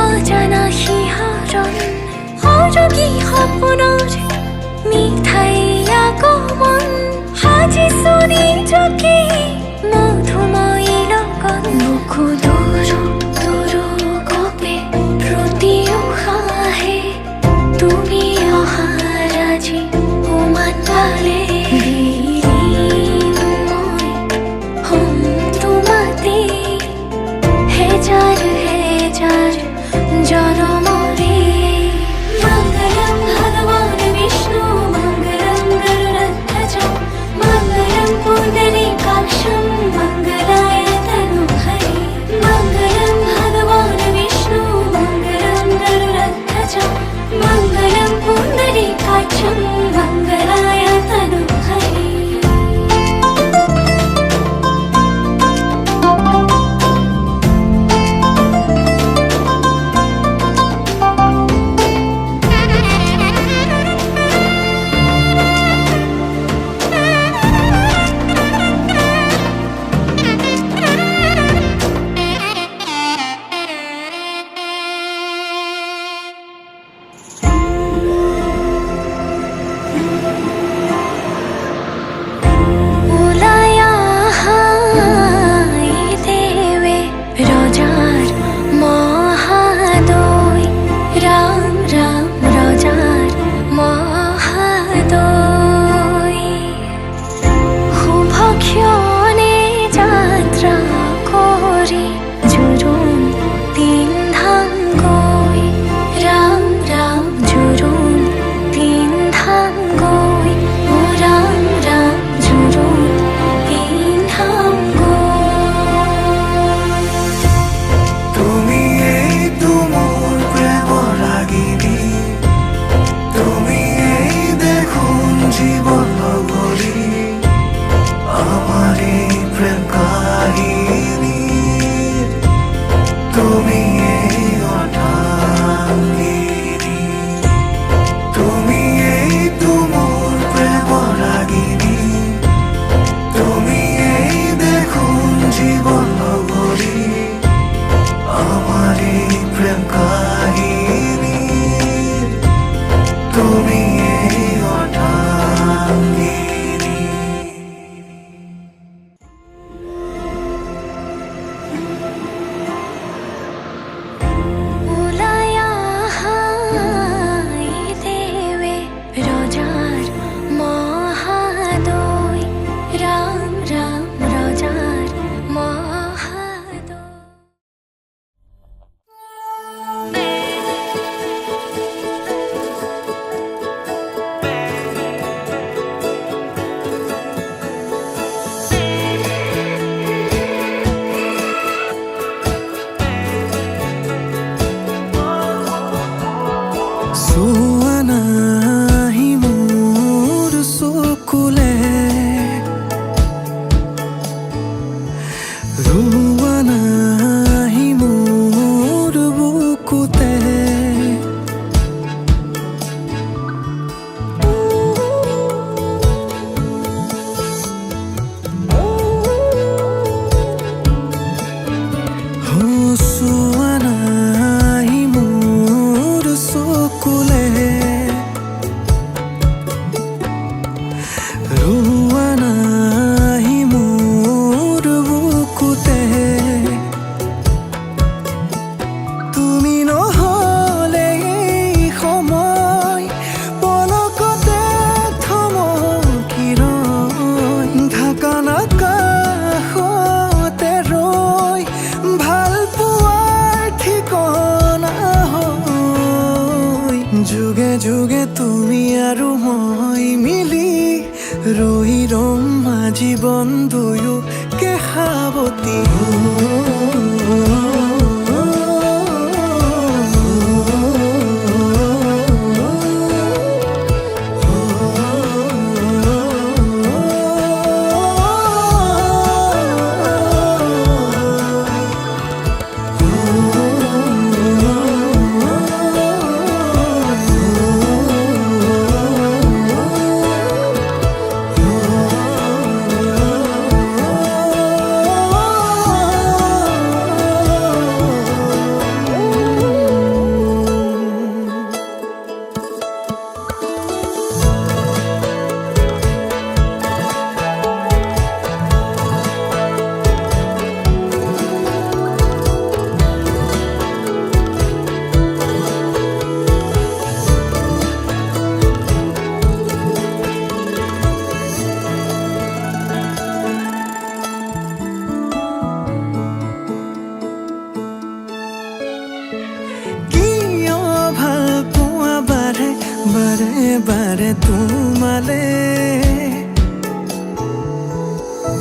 অজানা শিহৰণ সৰগী সপোনৰ জীৱন দুয়ো কেশাৱতী বাৰে বাৰে তোমালে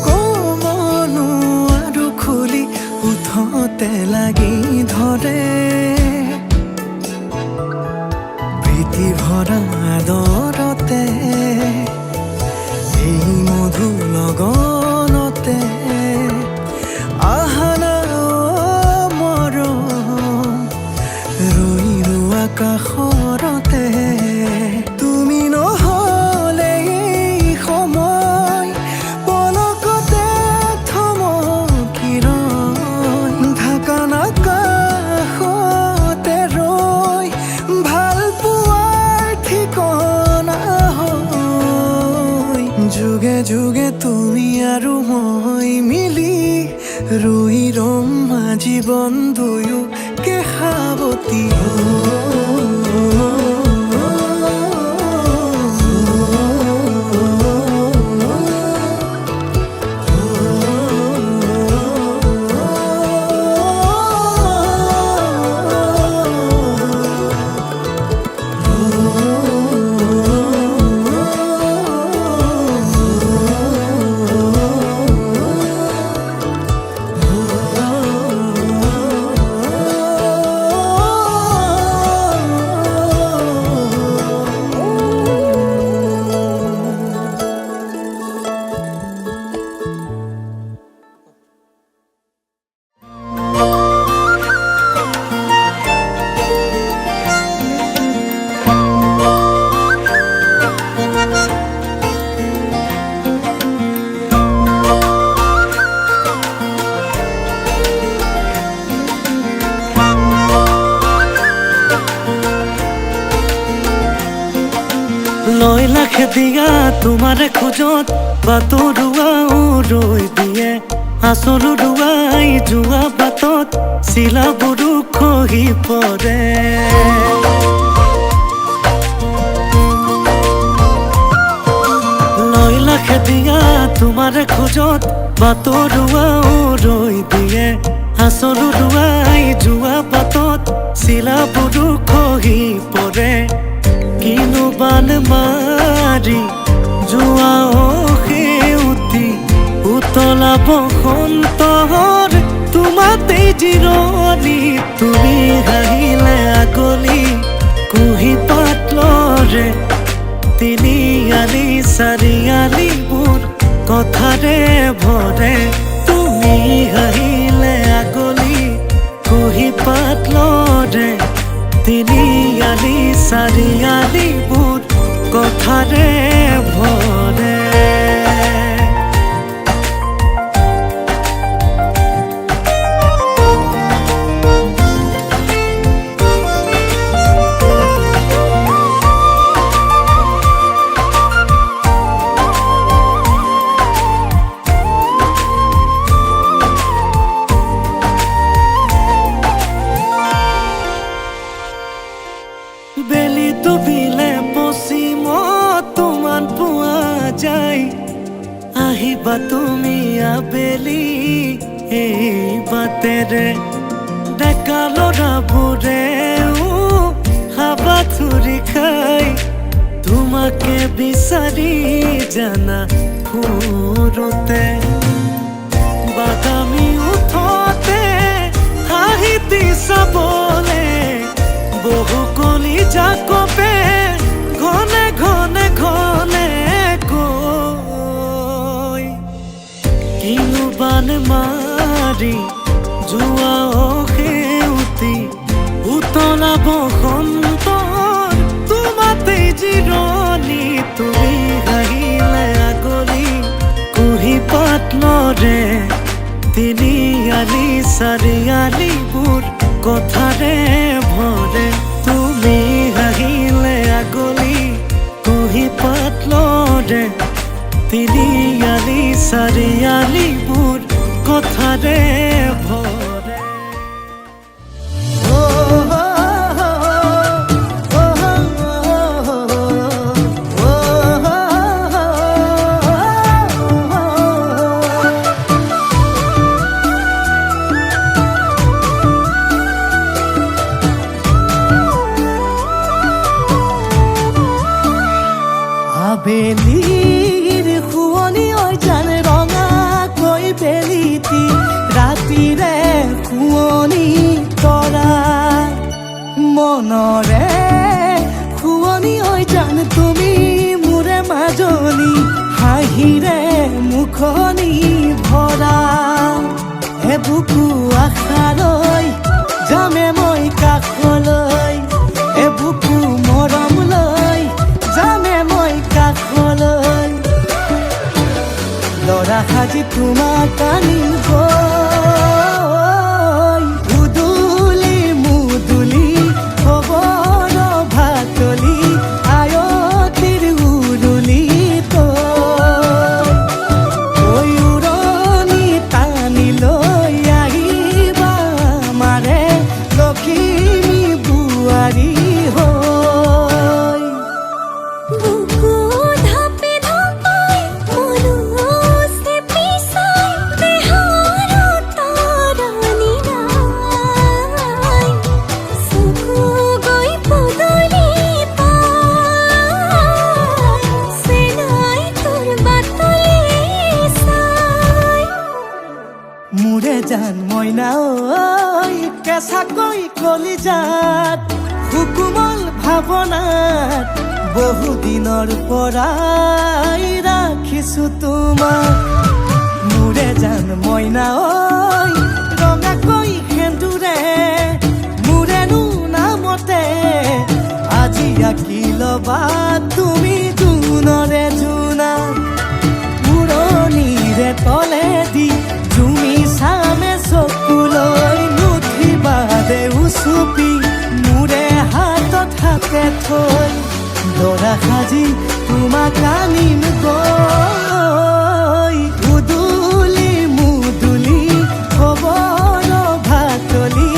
কমনো আৰু খুলি উঠতে লাগি ধৰে প্ৰীতি ভৰা আদৰতে এই মধু লগনতে আহানা মৰম ৰৈ ৰোৱা কাষৰতে তুমি নহ'লে এই সময় পলকতে থমকি ৰয় ঢাকান আকাশতে ৰৈ ভাল পোৱাৰ ঠিকনা হৈ যুগে যুগে তুমি আৰু মই মিলি ৰুই ৰম জীৱন দুয়ো কেশাৱতী লয় লাখে দিয়া তোমাৰে খোজত বাতৰুৱাও ৰৈ দিয়ে আচলো ৰুৱাই যোৱা বাটত চিলাবোৰো খহি পৰে লয় লাখে দিয়া তোমাৰে খোজত বাতৰুৱাও ৰৈ দিয়ে আচলো ৰুৱাই যোৱা বাটত চিলাবোৰো খহি পৰে কিনো বান মাৰি যোৱা সেউতি উতলা বসন্তৰ তোমাতেই জিৰণি তুমি হাঁহিলে আগলি কুহি পাতলৰে তিনিআলি চাৰিআলিবোৰ কথাৰে ভৰে তুমি হাঁহিলে আগলি কুহি পাতলৰে তিনিআলি চাৰিআলিবোৰ কথাৰে ভৰে বেলি ডুবিলে পশ্চিমত তোমাৰ পোৱা যায় আহিবা তুমি আবেলি এই বাটেৰে ডেকা ল'ৰাবোৰেও হাবাথুৰি খাই তোমাকে বিচাৰি জানা ফুৰোতে বাদামী উঠোঁতে হাঁহিতি চাবলে বহু কলি জাকপে ঘনে ঘনে ঘনে কৈ কিনো বান মাৰি যোৱা সেউতি উতলা বসন্তৰ তোমাতেই জিৰণি তুমি আহিলে আগলি কুহি পাত নৰে তিনিআলি চাৰিআলিবোৰ কথাৰে ভৰে তুমি আহিলে আগলি কুহি পাত নৰে তিনিআলি চাৰিআলিবোৰ কথাৰে ভৰে আবেলিৰ শুৱনি ঐ জান ৰঙাকৈ বেলিতি ৰাতিৰে শুৱনি তৰা মনৰে শুৱনি ঐ জান তুমি মোৰে মাজনী হাঁহিৰে মুখনি ভৰা হে বুকু আশালৈ যামে মই কাষলৈ হে বুকু মৰম লৈ যামে মই কাষলৈ লৰা সাজি তোমাক আনিম গৈ উদুলি মুদুলি খবৰ ভাতলি আয়তিৰ উৰুলি তই উৰণি টানি লৈ আহিবা মাৰে লখিমী বোৱাৰী হৈ বুকু ধাপে ধাপাই মনুষ্যে পিছাই দেহৰ তৰণি নাই চকু গৈ পদূলি পাই চেনাই তোৰ বাটলি চাই মোৰে জান মইনা ঐ কেঁচাকৈ কলিজাত সুকুমল ভাৱনাত বহুদিনৰ পৰাই ৰাখিছো তোমাক মোৰে জান মইনা ঐ ৰঙাকৈ সেন্দুৰে মোৰেনো নামতে আজি আঁকি ল'বা তুমি জোনৰে জোনা উৰণিৰে তলেদি জুমি চামে চকুলৈ নুঠিবা দে উচুপি মোৰে হাতত হাতে থৈ দৰা সাজি তোমাক আনিম গৈ উদুলি মুদুলি খবৰ ভাতলি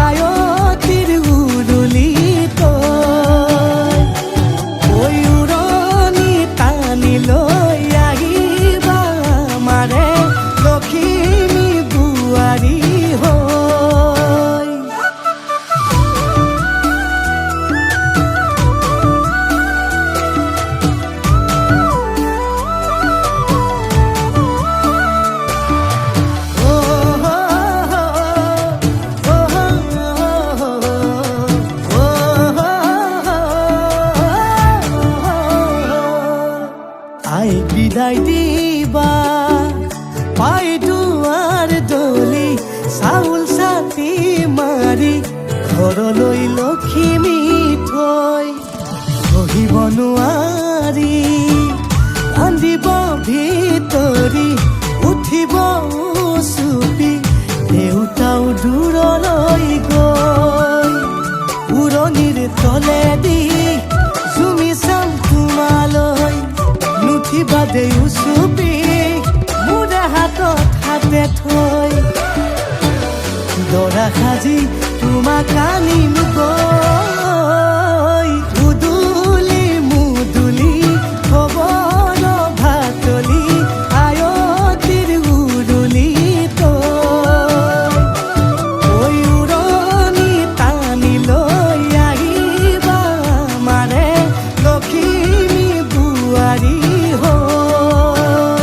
আয়তিৰ উৰুলি তই উৰণি টানি লৈ আহিবা মাৰে লখিমী বোৱাৰী হৈ আই বিদায় দিবা পাই দুৱাৰ দলি চাউল চাতি মাৰি ঘৰলৈ লখিমী থৈ সহিব নোৱাৰি কান্দিব ভিতৰি উঠিব চুপি দেউতাও দূৰলৈ গৈ উৰণিৰ তলেদি জুমি চাম তোমালৈ নুঠিবা দেউ চুপি মোৰে হাতত হাতে থৈ দৰা সাজি তোমাক আনিম গৈ উদুলি মুদুলি খবৰ ভাতলি আয়তিৰ উৰুলি তই উৰণি টানি লৈ আহিবা মাৰে লখিমী বোৱাৰী হৈ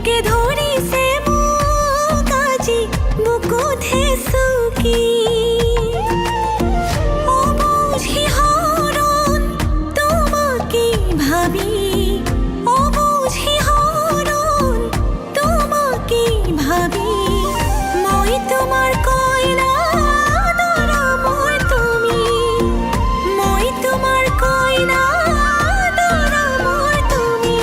পোকে ধৰিছে মোক আজি বুকুতহে চুকি অবুঝি হৰণ তোমাকে ভাবি অবুঝি হৰণ তোমাকে ভাবি মই তোমাৰ কইনা দৰা মোৰ তুমি মই তোমাৰ কইনা দৰা মোৰ তুমি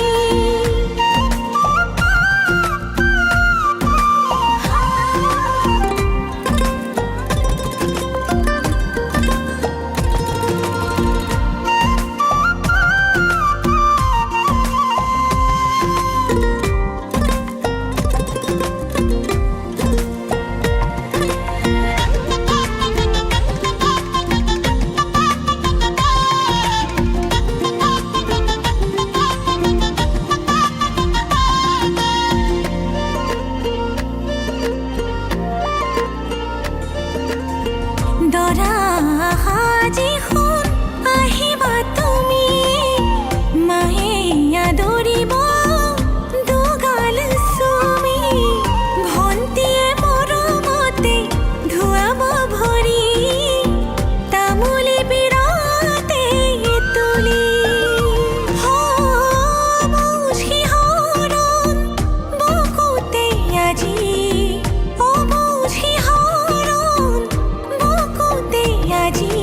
দৰা আজি শুন আহিবা তুমি মায়ে আদৰিব দুগাল চুমি ভন্টিয়ে মৰমতে ধুৱাব ভৰি তামোলে বিৰাতে তুলি অবুঝি হৰণ বুকুতে আজি অবুঝি হৰণ বুকুতে আজি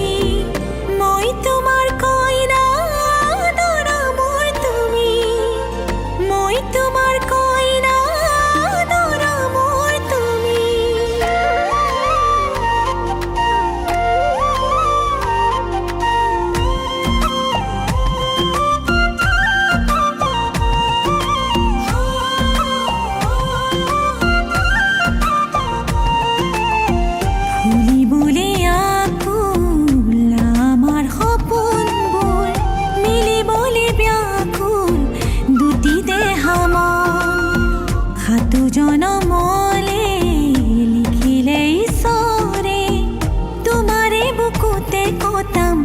মই তোমাৰ কইনা দৰা মোৰ তুমি মই তোমাৰ কইনা দৰা মোৰ তুমি ফুলিবলে আকুল আমাৰ সপোনবোৰ মিলিবলে ব্যাকুল দুটি দেহ মন সাতো জনমলে লিখিলে ঈশ্বৰে তোমাৰে বুকুতে কটাম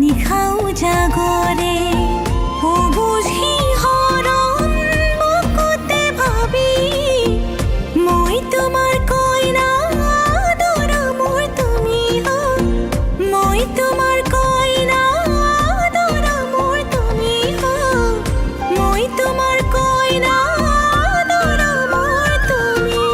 নিশাও জাগৰে অবুঝি হৰণ বুকুতে ভাবি মই তোমাৰ কইনা দৰা মোৰ তুমি মই তোমাৰ কইনা দৰা মোৰ তুমি মই তোমাৰ কইনা দৰা মোৰ তুমি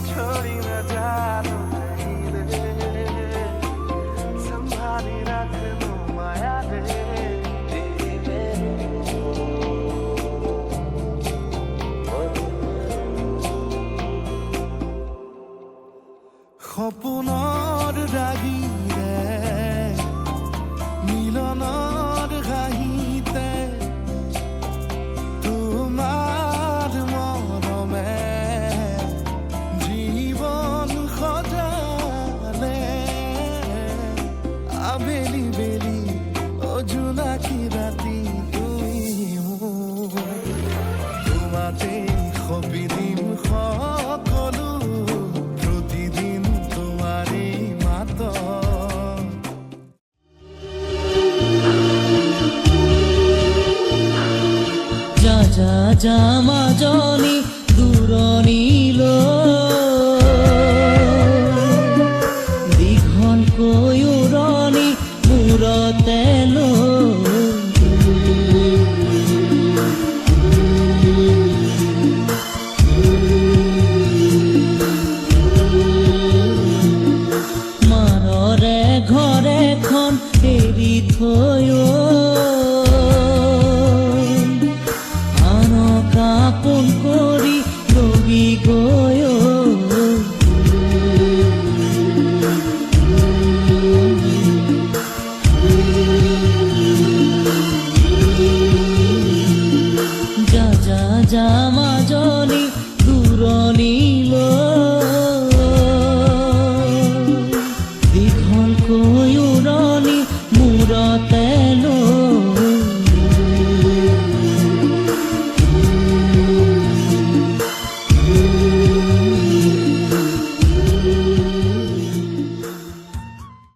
छोड़ी न जानो नहीं रे संभाली रखनो माया रे সপোনৰ ৰাগিৰে মিলনৰ ঘাঁহিতে তোমাৰ মৰমে জীবন সজালে আবেলি বেলি অজোনাকি ৰাতি তুমি তোমাতে সপি দিম সকলো প্ৰতিদিন তোমাৰেই মাত যা যা যা মাজনী দূৰণিলৈ দীঘলকৈ উৰণি মূৰতে মাৰৰে ঘৰ এখন এৰি থৈ আনক আপোন কৰি ৰবি গৈ যা যা যা মাজনী দূৰণি